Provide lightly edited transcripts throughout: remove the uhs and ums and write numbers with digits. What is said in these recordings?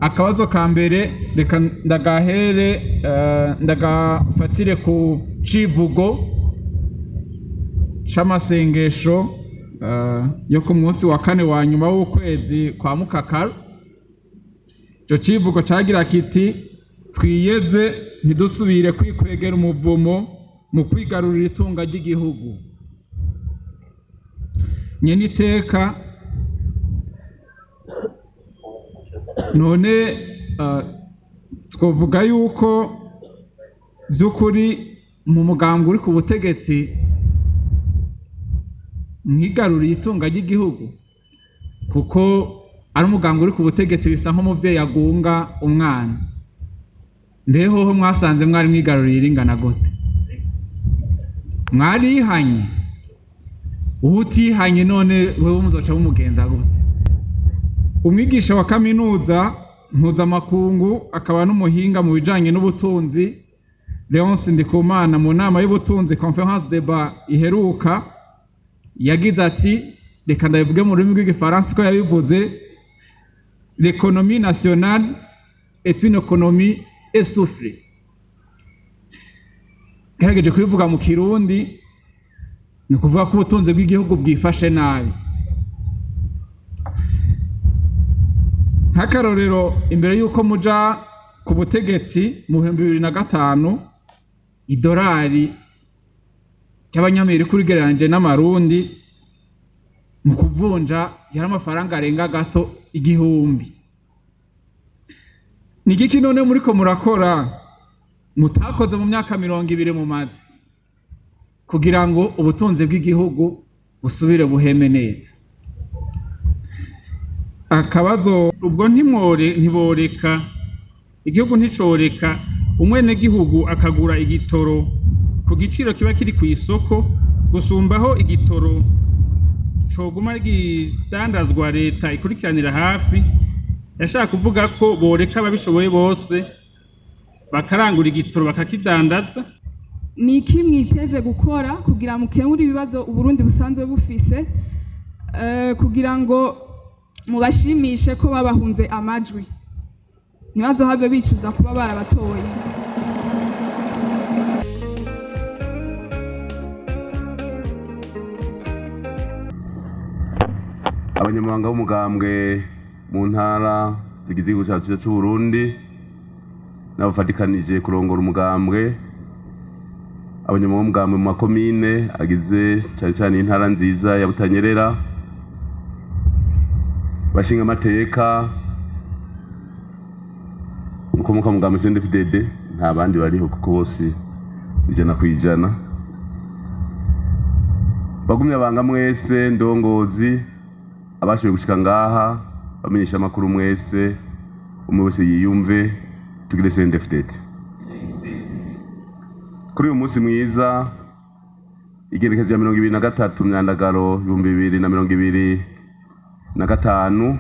akabazo ka mbere reka ndagafatire ku civugo c'amasengesho yo ku munsi wa kane wa nyuma w'ukwezi kwa Mukakaro. Ico civugo cagira kiti twiyeze ntidusubire kwikwegera umuvumo mu kwigarurira itunga ry'igihugu. Nyene iteka none twovuga yuko by'ukuri mu mugambwe uri ku butegetsi mwigaruriye itunga ry'igihugu, kuko ari umugambwe uri ku butegetsi bisa nk'umuvyeyi agunga umwana. Ndehoho mwasanze mwari mwigaruriye ringana gute? Mwarihanye? Utihanye none wewe muzoca bumugenza gute? Umwigisha wa kaminuza mpuzamakungu akaba n'umuhinga mu bijanye n'ubutunzi Leonce Ndikumana mu nama y'ubutunzi Conference Débat iheruka yagize ati, reka ndabivuge mu rurimi rw'igifaransa ko yabivuze, l'économie nationale est une économie essoufflée. Gerageje kubivuga mu Kirundi ni ukuvuga ko ubutunzi bw'igihugu bwifashe nabi. Nk'akarorero, imbere y'uko muja ku butegetsi mu 2005 idolari cy'abanyamerika urigereranyije n'amarundi mu kuvunja yari amafaranga arenga gato 1000. Ni igiki none muriko murakora mutakoze mu myaka 20 mumaze kugira ngo ubutunzi bw'igihugu busubire buheme neza? Akabazo ubwo ntiboreka igihugu nticoreka umwene gihugu akagura igitoro ku giciro kiba kiri ku isoko gusumbaho igitoro coguma gidandazwa leta ikurikiranira hafi. Yashaka kuvuga ko boreka ababishoboye bose bakarangura igitoro bakakidandaza. Ni iki mwiteze gukora kugira mukemure ibibazo Uburundi busanzwe bufise kugira ngo mubashimishe ko babahunze amajwi ntibazohave bicuza kuba barabatoye? Abanyamabanga b'umugambwe mu ntara zigize igihugu cyacu cy'u Burundi n'abafatikanije kurongora umugambwe, abanyamabanga b'umugambwe mu makomine agize cyane cyane intara nziza ya Butanyerera, bashinga amateka mukomoka mu mugambwe CNDD-FDD, nta bandi bariho kuko bose 100%. Bagumye abanga mwese ndongozi abashoboye gushika ngaha bamenyesha amakuru mwese, umwe wese yiyumve tugire CNDD-FDD. Kuri uyu munsi mwiza igerekezo ya 2023 Myandagaro 2025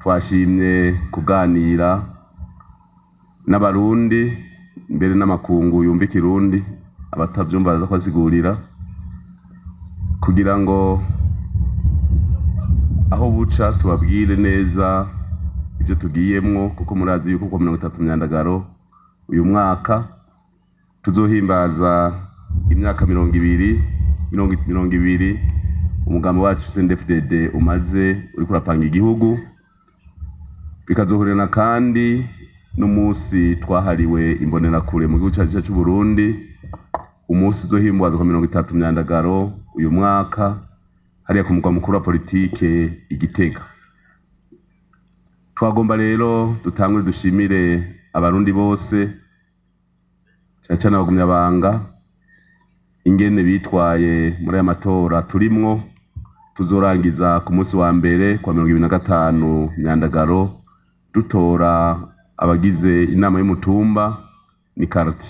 twashimye kuganira n'abarundi mbere n'amakungu yumva Kirundi, abatavyumva baza kwasigurira kugira ngo aho buca tubabwire neza ibyo tugiyemwo, kuko murazi yuko kwa 30 Myandagaro uyu mwaka tuzohimbaza imyaka 20 umugambi wacu CNDD-FDD umaze uri kurapanga igihugu. Bikazohurana kandi n'umunsi twahariwe imbonerakure mu gihugu cyacu cy'u Burundi, umunsi uzohimbazwa kwa 30 Myandagaro uyu mwaka hariya ku mugwa mukuru wa politike Igitega. Twagomba rero dutangure dushimire abarundi bose cyane abagumyabanga ingene bitwaye muri aya matora turimwo. Tuzorangiza ku munsi wa mbere kwa 2025 Myandagaro dutora abagize inama y'umutumba ni karti.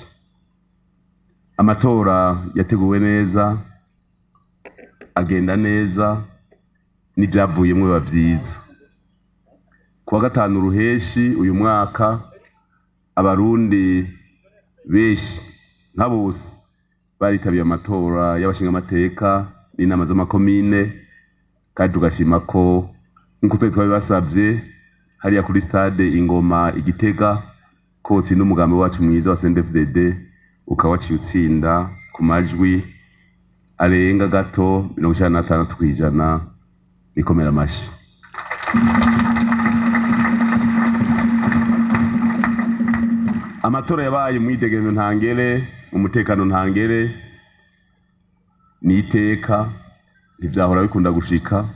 Amatora yateguwe neza, agenda neza, n'ibyavuyemwe biba vyiza. Kuwa gatanu ruheshi uyu mwaka abarundi benshi nka bose baritabiye amatora y'abashinga amateka n'inama z'amakomine, kandi tugashima ko nkuko twari basabye hariya kuri stade Ingoma Igitega ko utsinda umugambi wacu mwiza wa CNDD-FDD ukaba waciye utsinda ku majwi arenga gato 96%. Nikomera amashi. Amatora yabaye mwidegeno ntangere, umutekano ntangere, niteka ntivyahora bikunda gushika,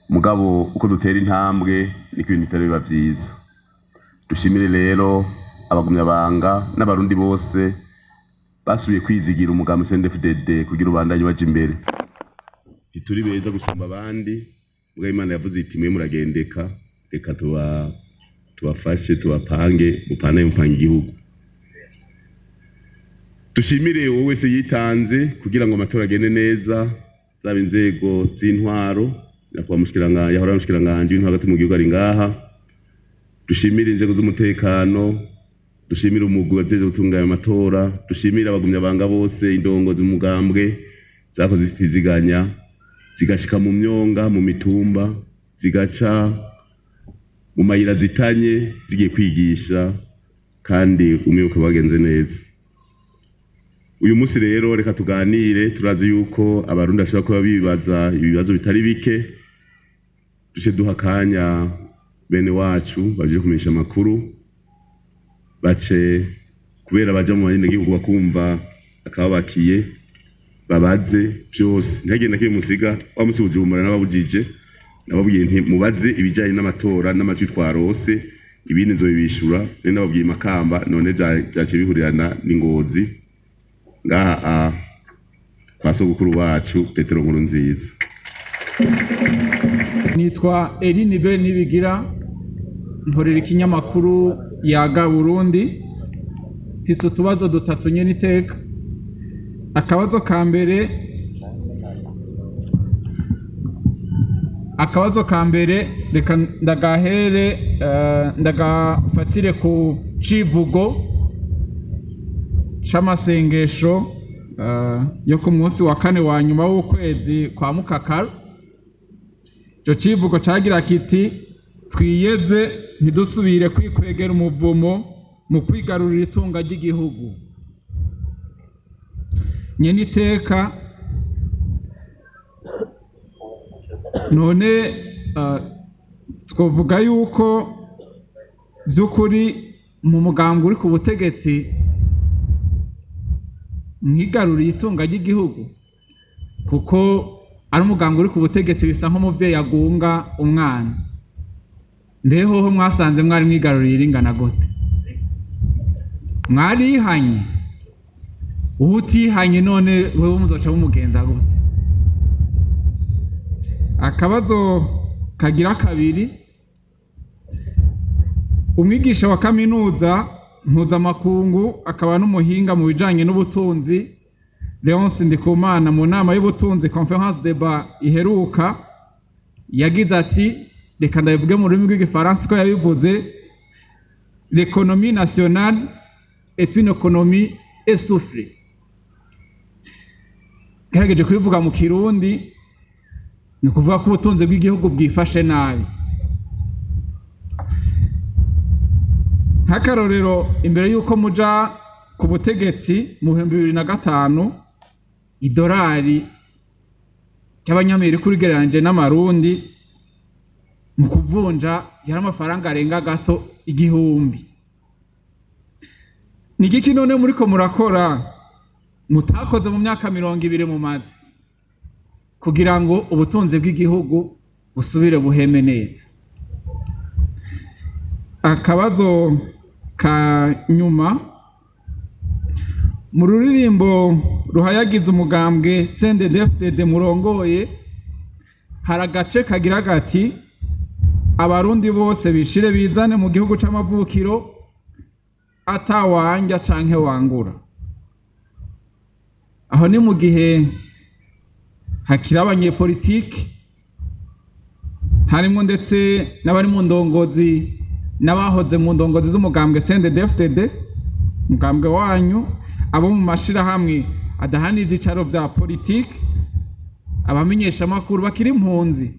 mugabo uko dutera intambwe niko ibintu bitari biba vyiza. Dushimire rero abagumyabanga n'abarundi bose basubiye kwizigira umugambi CNDD-FDD kugira ubandanye baje imbere. Ntituri beza gusumba abandi, mugabo Imana yavuze iti mwe muragendeka, reka tubafashe tubapange mupanga igihugu. Dushimire wowe wese yitanze kugira ngo amatora agende neza, zaba inzego z'intwaro yahora mushikiranganje w'intwaro hagati mu gihugu ari ngaha. Dushimire inzego z'umutekano, dushimire umugwi wajeje gutunganya amatora, dushimire abagumyabanga bose, indongozi mu mugambwe zakoze zitiziganya zigashika mu myonga, mu mitumba, zigaca mu mayira zitanye zigiye kwigisha, kandi umwibuka wagenze neza. Uyu munsi rero reka tuganire, turazi yuko abarundi bashobora kuba bibaza ibibazo bitari bike, duce duha akanya bene wacu baje kumenyesha amakuru, bace kubera baja mu banyagihugu bakumva akababakiye babaze byose. Ntagenda kiye musiga wa musi Bujumbura n'ababujije nababwiye nti mubaze ibijanye n'amatora n'amajwi twarose, ibindi nzobibishura. None nababwiye Makamba, none byace bihurirana n'Ingozi ngaha kwa sogokuru wacu Petero Nkurunziza. Nitwa Eline Be Nibigira, nkorera ikinyamakuru Yaga Burundi. Hise utubazo dutatu nyene iteka. Akabazo ka mbere reka ndagafatire ku civugo c'amasengesho yo ku munsi wa kane wa nyuma w'ukwezi kwa Mukakaro. Ico civugo cagira kiti: twiyeze ntidusubire kwikwegera umuvumo mu kwigarurira itunga ry'igihugu. Nyene iteka, none twovuga yuko vy'ukuri mu mugambi uri ku butegetsi mwigaruriye itunga ry'igihugu, kuko ari umugambi uri ku butegetsi bisa nk'umuvyeyi agunga umwana. Ndehoho mwasanze mwari mwigaruriye iringana gute? Mwarihanye? Utihanye none wewe muzoca bumugenza gute? Akabazo kagira kabiri: umwigisha wa kaminuza mpuzamakungu akaba n'umuhinga mu bijanye n'ubutunzi Leonce Ndikumana mu nama y'ubutunzi Conference Débat iheruka yagize ati, reka ndabivuge mu rurimi rw'igifaransa ko yabivuze: l'économie nationale est une économie essoufflée. Gerageje kubivuga mu Kirundi ni kuvuga ko ubutunzi bw'igihugu bwifashe nabi. Nk'akarorero, imbere y'uko muja ku butegetsi mu 2005, idolari cy'abanyamerika urigereranyije n'amarundi mu kuvunja yari amafaranga arenga gato 1000. Ni igiki none muriko murakora mutakoze mu myaka 20 mumaze kugira ngo ubutunzi bw'igihugu busubire buheme neza? Akabazo ka nyuma: mu ruririmbo ruhayagiza umugambwe CNDD-FDD murongoye hari agace kagira gati: abarundi bose bishire bizane mu gihugu c'amavukiro atawanja canke wangura. Aho ni mu gihe hakiri abanyepolitiki, harimo ndetse n'abari mu ndongozi n'abahoze mu ndongozi z'umugambwe CNDD-FDD, umugambwe wanyu, abo mu mashirahamwe adahanira ivyicaro vya politiki, abamenyesha amakuru bakiri impunzi.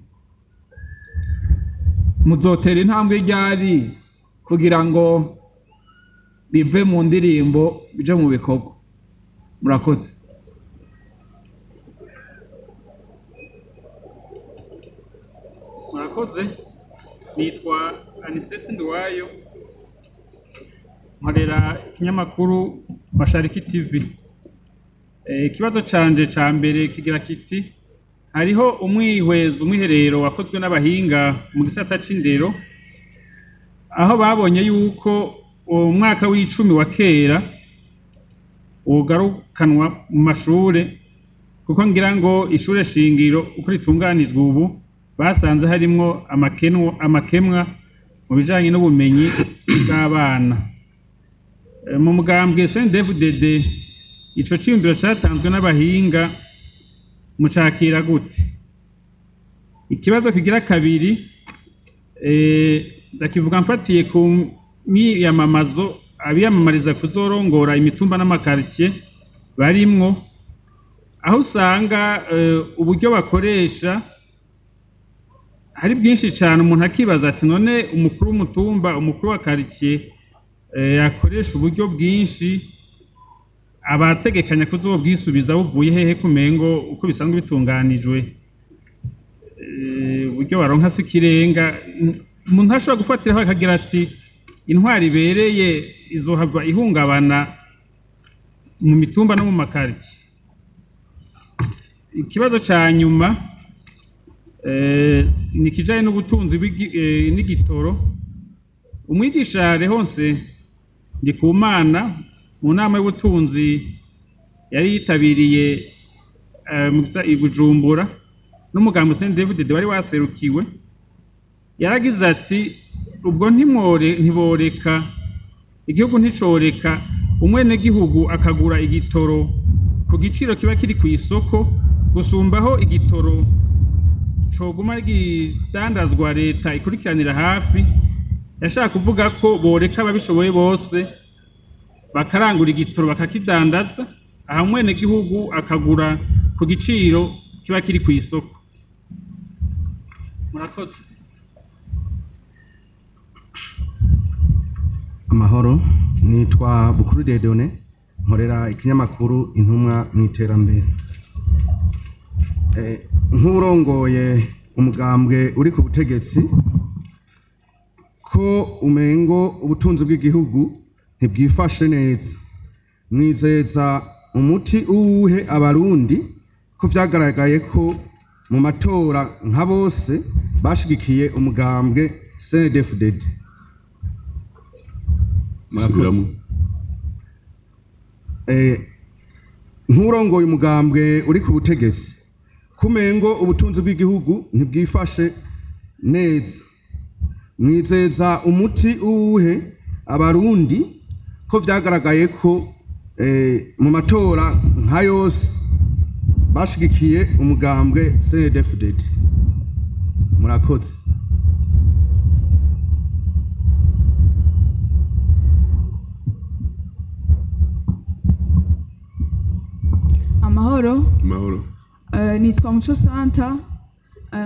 muzotera intambwe ryari kugira ngo bive mu ndirimbo bije mu bikorwa? Murakoze. Murakoze. Nitwa Anisete Nduwayo, nkorera ikinyamakuru Mashariki TV. Ikibazo canje ca mbere kigira kiti: hariho umwiherero wakozwe n'abahinga mu gisata c'indero, aho babonye yuko umwaka w'icumi wa kera wogarukanwa mu mashure, kuko ngira ngo ishure shingiro uko ritunganijwe ubu basanze harimwo amakemwa mu bijanye n'ubumenyi bw'abana. Mu mugambwe CNDD-FDD ico ciyumviro catanzwe n'abahinga mucakira gute? Ikibazo kigira kabiri, ndakivuga mfatiye ku miyamamazo abiyamamariza kuzorongora imitumba n'amakaritsiye barimwo, aho usanga uburyo bakoresha hari bwinshi cyane. Umuntu akibaza ati none umukuru w'umutumba, umukuru wa karitsiye yakoresha uburyo bwinshi, abategekanya kuzobwisubiza buvuye hehe kumengo uko bisanzwe bitunganijwe? Uburyo baronka si kirenga. Umuntu ashobora gufatiraho akagira ati intwari ibereye izohava ihungabana mu mitumba no mu makaritsiye. Ikibazo ca nyuma ni kijanye n'ubutunzi n'igitoro. Umwigisha Rehonse Ndikumana mu nama y'ubutunzi yari yitabiriye i Bujumbura n'umugambi CNDD-FDD wari waserukiwe, yaragize ati ubwo ntiboreka igihugu nticoreka umwenegihugu akagura igitoro ku giciro kiba kiri ku isoko gusumbaho igitoro coguma gidandazwa leta ikurikiranira hafi. Yashaka kuvuga ko boreka ababishoboye bose bakarangura igitoro bakakidandaza, aha umwenegihugu akagura ku giciro kiba kiri ku isoko. Murakoze. Amahoro, nitwa Bukuru Dedone, nkorera ikinyamakuru Intumwa mu iterambere. Nk'urongoye umugambwe uri ku butegetsi, ko umengo ubutunzi bw'igihugu ntibwifashe neza, mwizeza umuti uwuhe abarundi ko vyagaragaye ko mu matora nka bose bashigikiye umugambwe CNDD-FDD? Nk'urongoye umugambwe uri ku butegetsi, kumengo ubutunzi bw'igihugu ntibwifashe neza, mwizeza umuti uwuhe abarundi ko vyagaragaye ko mu matora nka yose bashigikiye umugambwe CNDD-FDD? Murakoze. Amahoro. Mahoro. Nitwa Muco Santa,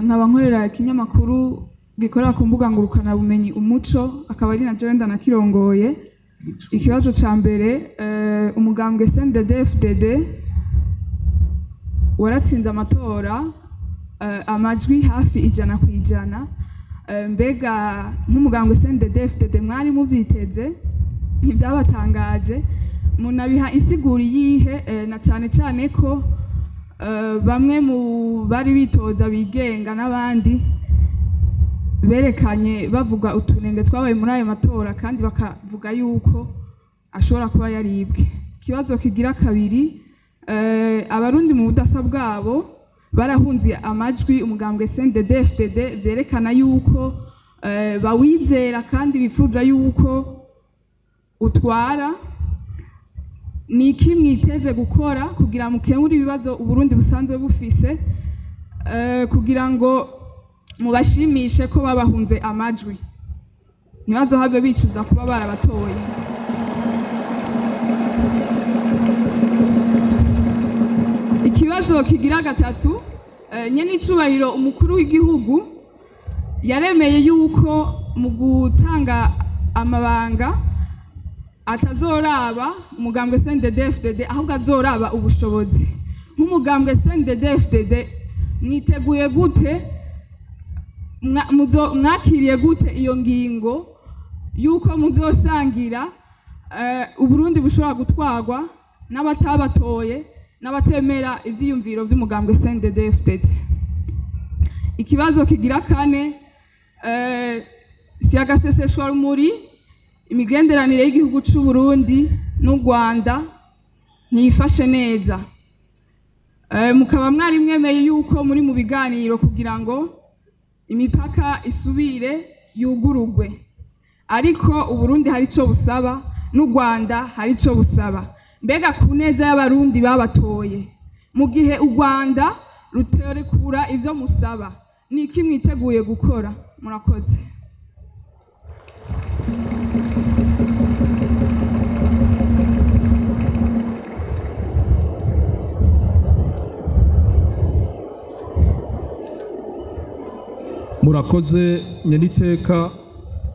nkaba nkorera ikinyamakuru gikorera ku mbuga ngurukana bumenyi Umuco, akaba ari na Jenda na kirongoye. Ikibazo ca mbere, umugambwe CNDD-FDD waratsinze amatora amajwi hafi 100%. Mbega nk'umugambwe CNDD-FDD mwari muvyiteze? Ntivyabatangaje? Munabiha insiguri yihe, na cyane cyane ko bamwe mu bari bitoza bigenga n'abandi berekanye bavuga utunenge twabaye muri ayo matora, kandi bakavuga yuko ashobora kuba yaribwe. Ikibazo kigira kabiri, abarundi mu budasa bwabo barahunze amajwi umugambwe CNDD-FDD, vyerekana yuko bawizera kandi bifuza yuko utwara. Ni iki mwiteze gukora kugira mukemure ibibazo Uburundi busanzwe bufise, kugira ngo mubashimishe ko babahunze amajwi, ntibazohave bicuza kuba barabatoye? Ikibazo kigira gatatu, nyene icubahiro umukuru w'igihugu yaremeye yuko mu gutanga amabanga atazoraba umugambwe CNDD-FDD ahubwo azoraba ubushobozi. Nk'umugambwe CNDD-FDD mwiteguye gute, mwakiriye gute iyo ngingo yuko muzosangira Uburundi bushobora gutwarwa n'abatabatoye n'abatemera ivyiyumviro vy'umugambwe CNDD-FDD? Ikibazo kigira kane, si agaseseshwa rumuri imigenderanire y'igihugu c'u Burundi n'u Rwanda ntiyifashe neza. Mukaba mwari mwemeye yuko muri mu biganiro kugira ngo imipaka isubire yugurugwe, ariko Uburundi hari ico busaba n'u Rwanda hari ico busaba. Mbega ku neza y'abarundi babatoye, mu gihe u Rwanda ruterekura ivyo musaba, niki mwiteguye gukora? Murakoze. Murakoze nyeniteka,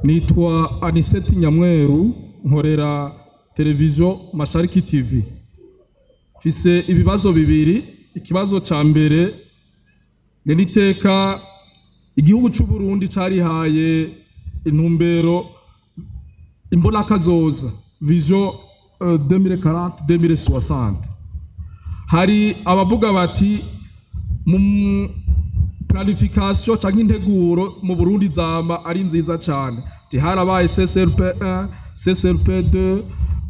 nitwa Aniseti Nyamweru, nkorera televiziyo Mashariki TV. Mfise ibibazo bibiri. Ikibazo ca mbere, nyeniteka, igihugu c'u Burundi carihaye intumbero imbonakazoza, vision 2040-2060. Hari abavuga bati mu planification canke integuro mu Burundi zama ari nziza cane, harabaye CSRP 1, CSRP 2,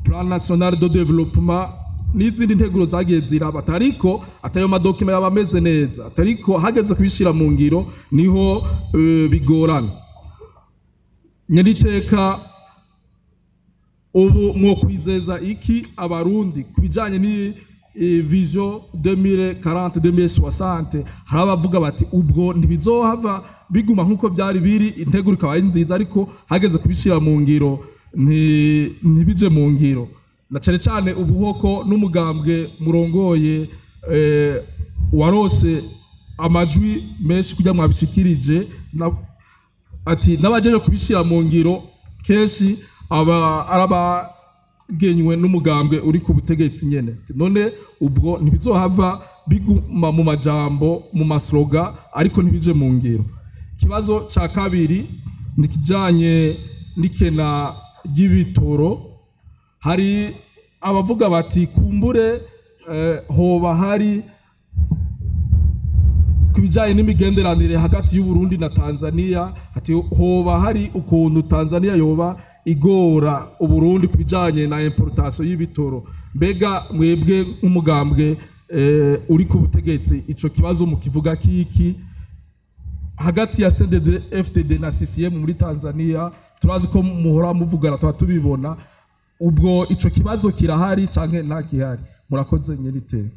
Plan National de Développement n'izindi nteguro zagiye ziraba, ariko atayo madokima yaba ameze neza, ariko hageze kubishira mu ngiro niho bigorana. Nyeniteka, ubu mwo kwizeza iki abarundi kubijanye ni vision 2040-2060? hari abavuga bati ubwo ntibizohava biguma nkuko byari biri, integuro ikaba ari nziza, ariko hageze kubishira mu ngiro ntibije mu ngiro. Na cane cane ubuhoko n'umugambwe murongoye warose amajwi menshi kugira mwabishikirije, ati n'abajeje kubishira mu ngiro kenshi arabagenywe n'umugambwe uri ku butegetsi nyene. None ubwo ntibizohava biguma mu majambo, mu masloga, ariko ntibije mu ngiro. Ikibazo ca kabiri nikijanye n'ikena ry'ibitoro. Hari abavuga bati kumbure hoba hari kubijanye n'imigenderanire hagati y'u Burundi na Tanzania, ati hoba hari ukuntu Tanzania yoba igora u Burundi kubijanye na importation y'ibitoro. Mbega mwebwe nk'umugambwe uri ku butegetsi ico kibazo mukivuga kiki? Hagati ya CNDD-FDD na CCM muri Tanzania turazi ko muhora muvugana, tuba tubibona, ubwo ico kibazo kirahari canke nta gihari? Murakoze nyeriteka.